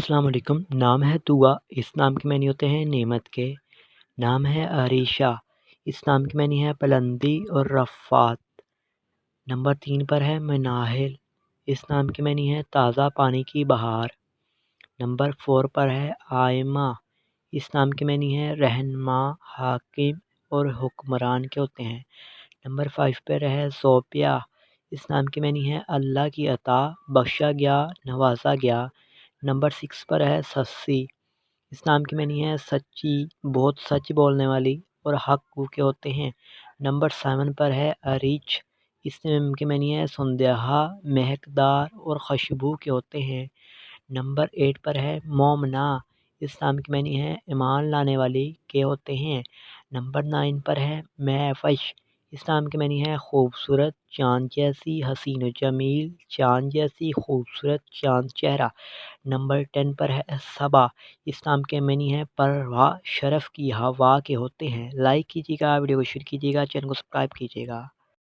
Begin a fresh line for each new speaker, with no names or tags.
अस्सलाम वालेकुम। नाम है तुआ, इस नाम के मानी होते हैं नेमत के। नाम है अरीशा, इस नाम की मानी है बुलंदी और रफ़ात। नंबर 3 पर है मनाहिल, इस नाम की मानी है ताज़ा पानी की बहार। नंबर 4 पर है आयमा, इस नाम की मानी है रहनुमा, हाकिम और हुक्मरान के होते हैं। नंबर 5 पर है सोपिया, इस नाम की मानी है अल्लाह की अता, बख्शा गया, नवाजा गया। नंबर 6 पर है सस्सी, इस नाम की मानी है सच्ची, बहुत सच बोलने वाली और हक के होते हैं। नंबर 7 पर है अरीच, इस नाम की मानी है सुंदहा, महकदार और खुशबू के होते हैं। नंबर 8 पर है मोमना, इस नाम की मानी है ईमान लाने वाली के होते हैं। नंबर 9 पर है महफश, इस नाम की मानी है खूबसूरत, चाँद जैसी, हसीन व जमील, चाँद जैसी खूबसूरत, चाँद चेहरा। नंबर 10 पर है सबा, इस नाम के मानी है परवाह, शरफ़ की हवा के होते हैं। लाइक कीजिएगा, वीडियो को शेयर कीजिएगा, चैनल को सब्सक्राइब कीजिएगा।